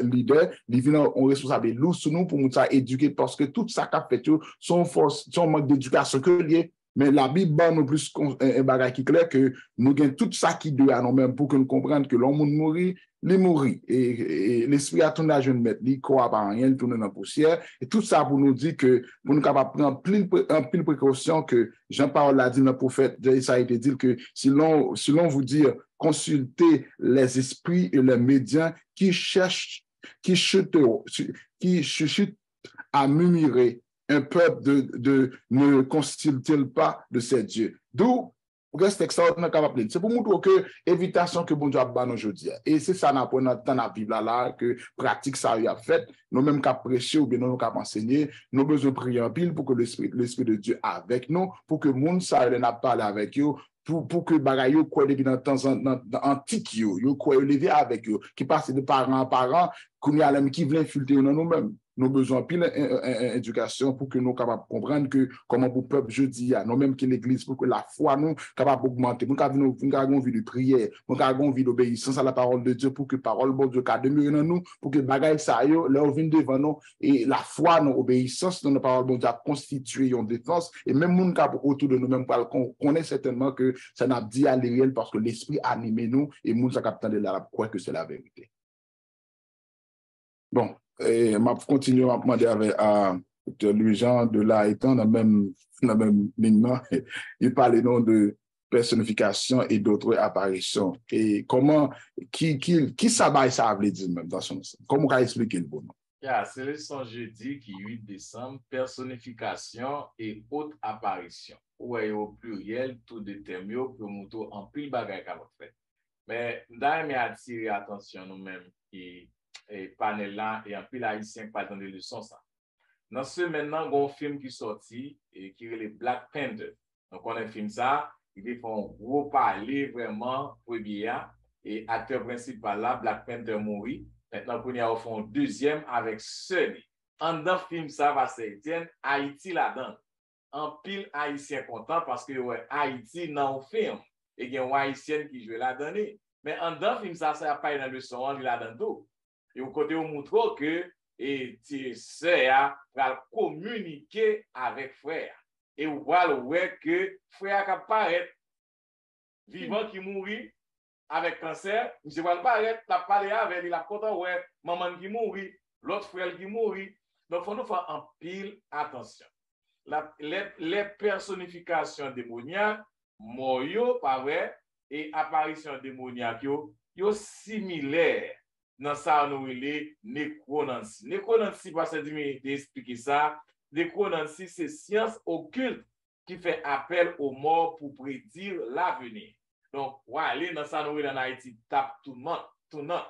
[SPEAKER 4] leader, nous avons responsabilité sur nous pour nous éduquer parce que tout ça qu'a fait, son manque d'éducation que lié, Mais la Bible bat nous plus un bagage qui est clair que nous avons tout ça qui doit à nous-mêmes pour que nous comprenions que l'homme mourit, il mourit. Et l'esprit a tourné à jeune mettre, il croit pas rien, il tourne dans la poussière. Et tout ça pour nous dire que, pour nous capables de prendre pile précaution que Jean-Paul l'a dit dans le prophète, ça a été dit que si l'on vous dit, consultez les esprits et les médias qui chutent à murmurer. Un peuple ne constitue-t-il pas de ses dieux? D'où reste extraordinaire capable. C'est pour montrer que évitation que bon Dieu a ban aujourd'hui. Et c'est ça dans la Bible là que pratique ça a fait. Nous même qu'à prêcher ou bien nous qu'à enseigner, nous besoin prier en pile pour que l'esprit de Dieu avec nous, pour que monde ça n'a parlé avec eux. Pour que bagay yo quoi depuis dans temps antique yo quoi lever avec eux qui passe de parents en parents qui veulent infiltrer dans nous-mêmes. Nous avons besoin de éducation pour que nous soyons capables de comprendre que comment pour le peuple jeudi, nous même que l'Église, pour que la foi nous capable d'augmenter. Nous avons une vie de prière, nous avons une vie d'obéissance à la parole de Dieu pour que la parole de Dieu demeure dans nous, pour que les bagailles ça yo, leur vienne devant nous et la foi, nos obéissances dans la parole de Dieu a constitué une défense et même nous autour de nous-mêmes qu'on connaît certainement que ça n'a dit à l'irréel parce que l'esprit anime nous et nous sommes capables de la croire que c'est la vérité. Bon. Et je continue à demander avec Louis-Jean de là étant dans la même ligne, il parle de personnification et d'autres apparitions. Et comment, qui ça veut dire même dans son sens? Comment on peut expliquer le bon nom?
[SPEAKER 2] C'est le son jeudi qui 8 décembre, personnification et autres apparitions. Ou au pluriel, tout déterminé pour montrer en pile bagaille qu'à fait. Mais dans mes attirer attention nous-mêmes et panel là et un peu haïtien pas dans les leçons ça. Dans ce maintenant un film qui sorti et qui est le Black Panther. Donc on a un film ça, il font gros parler vraiment pour bien et acteur principal là Black Panther mourit. Maintenant pour y avoir un deuxième avec Sully. En dans film ça va s'étienne Haïti là-dedans. En pile haïtien content parce que ouais Haïti dans le film et il y a un haïtien qui joue là-dedans. Mais en dans film ça a pas dans le son là-dedans tout. Et au côté, on montre que sœur va communiquer avec frère. Et on voit que frère qui apparaît, vivant qui mourit avec cancer, monsieur va apparaître, la parler avec, il a content, ouais, maman qui mourit, l'autre frère qui mourit. Donc, il faut nous faire en pile attention. Les personnifications démoniaques, moyo, pas vrai, et apparitions démoniaques, yo similaires. Dans ça, nous les nécronancie. Nécronancie, parce que je expliquer ça, nécronancie, c'est science occulte qui fait appel aux morts pour prédire l'avenir. Donc, ou aller dans ça, nous en Haïti, tape tout le monde, tout le monde.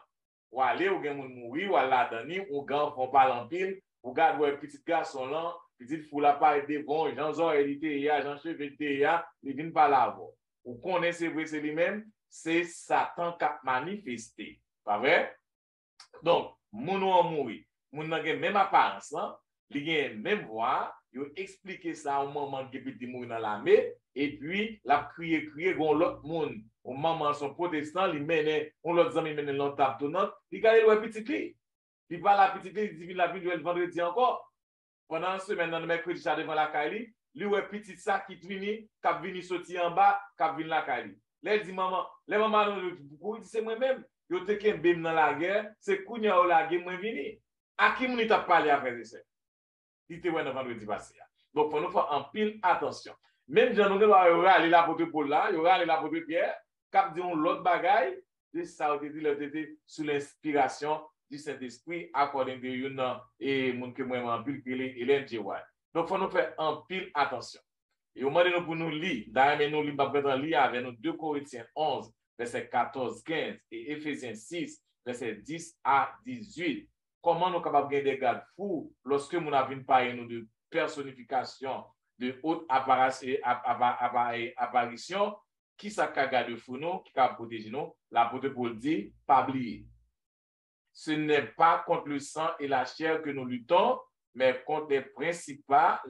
[SPEAKER 2] Ou aller, ou gen moun mouri, ou aller là-dedans, ou gan font pas l'empile, ou garde un petit garçon là, petit fou la part de bon, Jean-Zor élité, Jean Cheveté, il vient pas là. Ou connaissez vrai, c'est lui-même, c'est Satan qui a manifesté. Pas vrai? Donc, moun ou mouri, moun nan gen même apparence, li gen même voix, yo expliquer ça au moment que petit mouri dans l'armée, et puis la crier gon l'autre moun, au moment son protestant, li mène, on l'autre zami mène l'autre tout notre, li gade le petit clé. Li pas la petite clé, il dit la vie le vendredi encore. Pendant une semaine, dans le mercredi, ça devant la Kali, lui ouais petit ça qui vini, k'ap vini sorti en bas, k'ap vini la Kali. Là il dit maman, les maman il dit c'est moi-même. Yo te ken bim dans la guerre, c'est kounya ou la guerre moi vini. A qui moun t'a parlé après ça? Il te ouais dans vendredi passé. Donc faut nous faire en pile attention. Même Jean nous va aller l'apôtre Paul là, il va aller l'apôtre Pierre, cap dit on l'autre bagaille, de ça on dit le était sous l'inspiration du Saint-Esprit according to you et moun que moi en pile Hélène Djewad. Donc faut nous faire en pile attention. Et au moment de nous pour nous lire, d'ailleurs nous lire avec nous 2 Corinthiens 11 verset 14-15 et Éphésiens 6, verset 10 à 18. Comment nous sommes capables de gagner des gardes fous lorsque nous avons parlé de personnification, de haute apparition, qui ça garde fou nous, qui a protégé nous? L'apôtre Paul dit, pas oublier. Ce n'est pas contre le sang et la chair que nous luttons, mais contre les principats,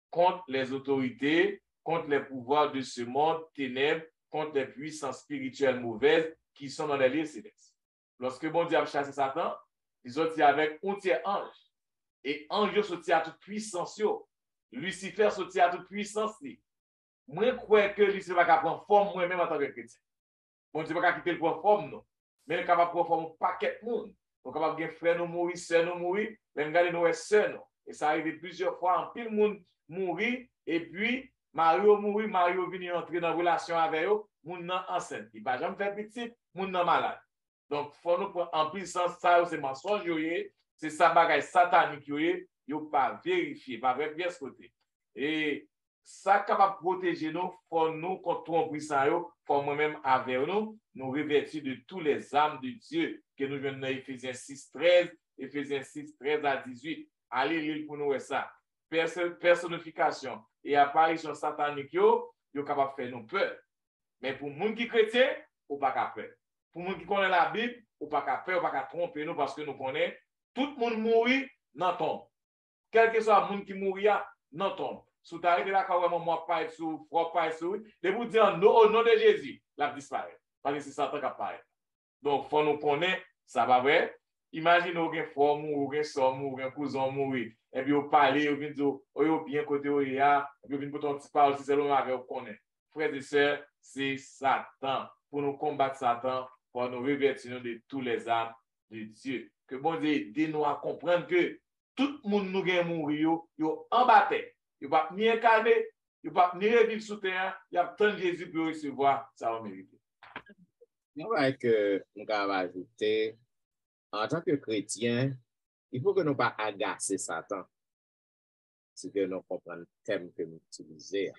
[SPEAKER 2] contre les autorités, contre les pouvoirs de ce monde ténèbres, contre les puissances spirituelles mauvaises qui sont dans les lieux célestes. Lorsque bon Dieu a chassé Satan, ils ont dit avec un tiers ange. Et ange sorti à toute puissance. Lucifer sorti à toute puissance. moi, je crois que lui, c'est pas qu'à prendre forme moi-même en tant que chrétien. Bon, c'est pas qu'à quitter le prendre forme, non. Mais il est capable de prendre forme un paquet de monde. On est capable de frère nous mourir, sœur nous mourir, même garder nous sœur nous. Et ça arrive plusieurs fois, en pile monde mourir, et puis, Mario mourir, Mario vient entrer dans une relation avec eux, moun nan enceinte. Il va jamais faire petit, moun nan malade. Donc, il faut nous prendre en puissance, ça, c'est mensonge, c'est ça bagage satanique, yo pas vérifier, pas bien ce côté. Et ça capable protéger nous, faut nous contre tromperie ça yo, faut moi-même avec nous, nous revêtir de tous les âmes de Dieu que nous venons dans Éphésiens 6:13, Éphésiens 6:13 à 18. Allez lire pour nous ça. Personnification et apparition satanique yo capable de faire nous peur. Mais pour monde qui chrétien, ou pas capable. Pour monde qui connaît la Bible, ou pas capable, ou pas capable tromper nous parce que nous connaissons tout le monde mourit dans tombe. Quel que soit le monde qui mourit dans tombe. Sous tarif de la carrière, moi pas sous, froid pas sous, de vous dire au nom de Jésus, la disparaît. Parce que c'est Satan qui apparaît. Donc, il faut nous connaître, ça va vrai. Imaginez ou un frère mourir, un soeur mourir, un cousin mourir. Et puis, vous parlez, vous venez dire, vous bien côté où il y a, et puis vous venez pour ton petit parole, si c'est l'homme avec vous connaît. Frères et sœurs, c'est Satan. Pour nous combattre Satan, pour nous revêtir de tous les âmes de Dieu. Que bon Dieu aide nous à comprendre que tout le monde nous gagne mourir, yo en bataille. Il va ni incarner, il va ni revivre sous terre, il y a tant de Jésus pour recevoir, ça va mériter.
[SPEAKER 1] C'est vrai que nous avons ajouté, en tant que chrétien, il faut que nous ne pas agacer Satan. C'est que nous comprenons le thème que nous utilisons.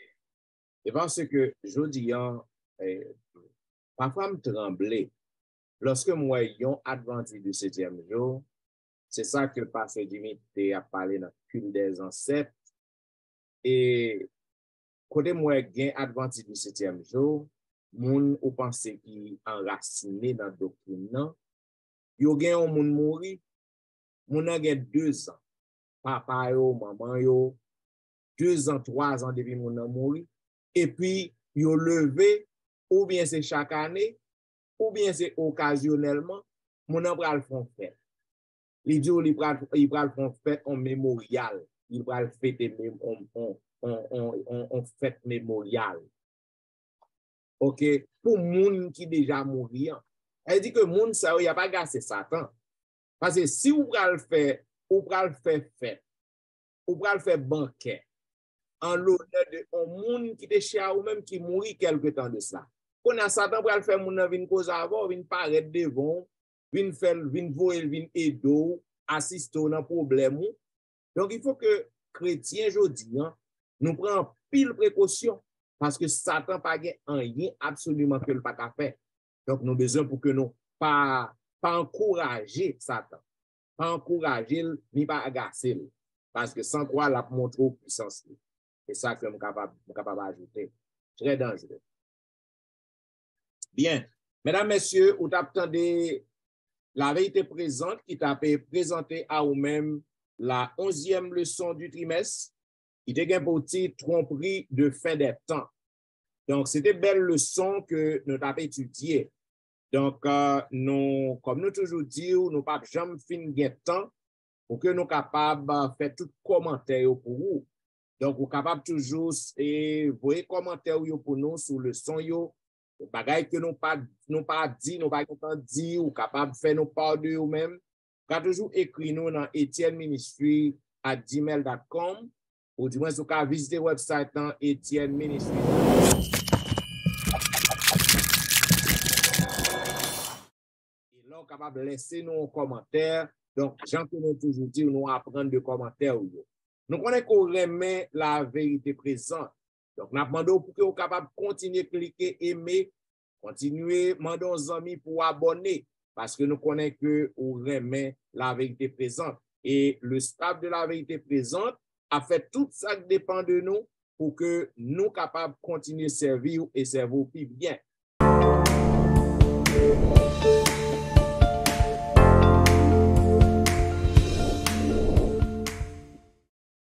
[SPEAKER 1] Et parce que je dis, parfois me trembler. Lorsque moi, yon adventiste du 7e jour, c'est ça que le pasteur Dimitri a parlé dans le culte des ancêtres. Et côté moi, gen adventiste du 7e jour, moun ou pense qui enraciné dans doctrine nan, yo gen yon moun mouri, moun nan gen 2 ans. Papa yo, maman yo, 2 ans, 3 ans depuis moun nan mouri, et puis yo levé, ou bien c'est chaque année, ou bien c'est occasionnellement, moun nan pral fon fête. Li di li pral fon fête en mémorial. Il va fêter on fête mémoriale. OK, pour moun qui déjà mourir. Elle dit que moun ça y a pas gassé Satan. Parce que si vous pral faire fête, ou pral faire banquet en l'honneur de un moun qui te cher ou même qui mourit quelque temps de ça. Qu'on a Satan pral faire moun vinn cause avant, vinn paraître devant, vinn voyer, vinn aider, assister dans problème. Donc, il faut que chrétiens, aujourd'hui, nous prenions pile précaution parce que Satan n'a pas rien absolument que le pas qu'à faire. Donc, nous avons besoin pour que nous pas encourager Satan, pas encourager ni pas agacer. Parce que sans quoi, la montre aux puissance. C'est ça que je suis capable d'ajouter. Très dangereux. Bien. Mesdames, messieurs, vous attendez la vérité présente qui t'a présenté à vous-même la 11e leçon du trimestre, il était pour titre tromperie de fin des temps. Donc, c'était une belle leçon que nous avons étudiée. Donc, nous, comme nous toujours disons, nous ne pouvons jamais finir de temps pour que nous soyons capables de faire tout commentaire pour vous. Donc, vous êtes capables toujours de voir les commentaires pour nous sur le son, les bagailles que nous pas dit, nous pas dit, ou capable de faire nos parts de nous-mêmes. Vous pouvez toujours écrire nous dans etienneministry@gmail.com ou du moins vous pouvez visiter le website dans Etienne Ministry. Et là, vous êtes capable de laisser nos commentaires. Donc, j'en connais toujours dire, nous apprendre de commentaires. Nous connaissons qu'on remet la vérité présente. Donc, nous demandons pour que vous soyez capable de continuer à cliquer, aimer, continuer, demander aux amis pour abonner. Parce que nous connaissons que on remet la vérité présente. Et le staff de la vérité présente a fait tout ça qui dépend de nous pour que nous soyons capables de continuer à servir et servir plus bien.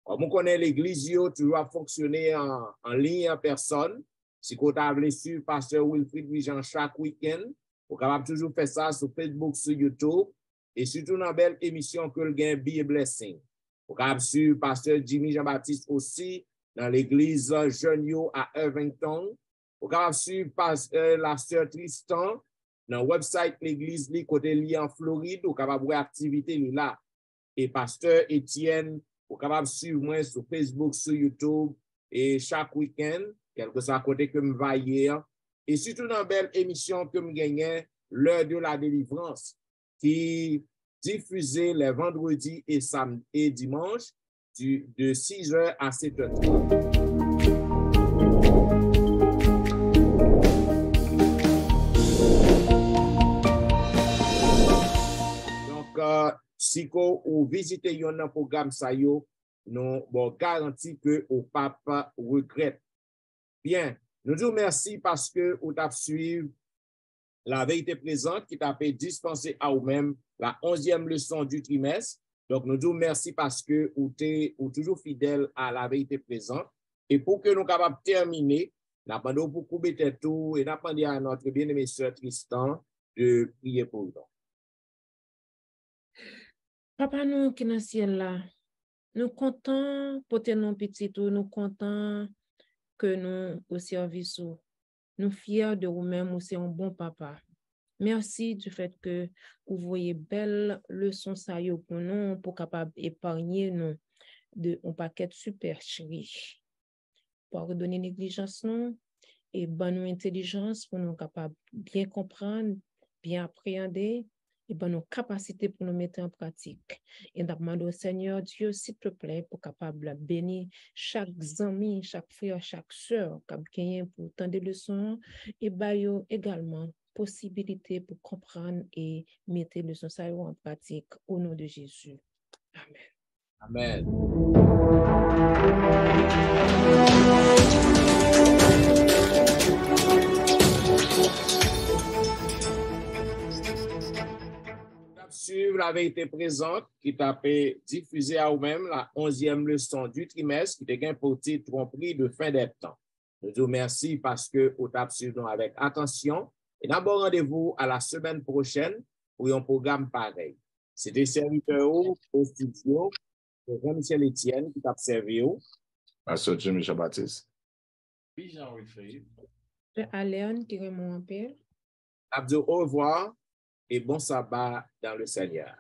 [SPEAKER 1] Comme on connaît l'église, toujours à fonctionner en ligne, en personne. Si vous avez suivre Pasteur Wilfrid Vijan chaque week-end, vous êtes capable toujours faire ça sur Facebook, sur YouTube, et surtout dans une belle émission que le gain Be a Blessing. Vous êtes capable suivre Pasteur Jimmy Jean-Baptiste aussi dans l'église Jeune Yo à Irvington. Vous pouvez suivre la sœur Tristan dans le website l'église li côté li en Floride. Vous pouvez voir activité là. Et pasteur Etienne, vous pouvez suivre moi sur Facebook, sur YouTube et chaque week-end, quelque soit à côté que je vais hier. Et surtout dans une belle émission que je gagne, l'heure de la délivrance, qui diffusée les vendredis et samedi et dimanche de 6h à 7h30. Donc, si vous visitez un programme, ça nous garantit que au papa regrette. Bien, nous disons merci parce que vous avez suivi la vérité présente qui t'a fait dispenser à vous-même la 11e leçon du trimestre. Donc, nous disons merci parce que vous êtes toujours fidèle à la vérité présente. Et pour que nous soyons capables de terminer, nous avons beaucoup de tout et nous avons demandé à notre bien-aimé sœur Tristan de prier pour nous.
[SPEAKER 3] Papa, nous qui dans le ciel là, nous comptons pour nos petits tout, nous comptons que nous au service, nous fiers de vous-même, vous c'est un bon papa. Merci du fait que vous voyez belle leçon ça pour nous, pour capable épargner nous de un paquet super chéri. Pardonner négligence nous et bonne intelligence pour nous capables bien comprendre, bien appréhender et bonne nos capacités pour nous mettre en pratique. Et nous demandons au Seigneur Dieu, s'il te plaît, pour capable bénir chaque ami, chaque frère, chaque sœur qui a pour tant de leçons et bayo également possibilité pour comprendre et mettre les leçons en pratique au nom de Jésus. Amen.
[SPEAKER 1] Suivre la vérité présente qui t'a fait diffuser à vous-même la 11e leçon du trimestre qui était pour titre tromperie de fin des temps. Nous vous remercions parce que vous avez suivi avec attention et d'abord rendez-vous à la semaine prochaine pour un programme pareil. C'était serviteur au studio, Jean-Michel Etienne qui t'a servi.
[SPEAKER 4] Pasteur Jimmy Jean-Baptiste.
[SPEAKER 2] Puis Jean-Louis Philippe.
[SPEAKER 3] Aléon qui est mon père.
[SPEAKER 1] Abdou, au revoir et bon sabbat dans le Seigneur.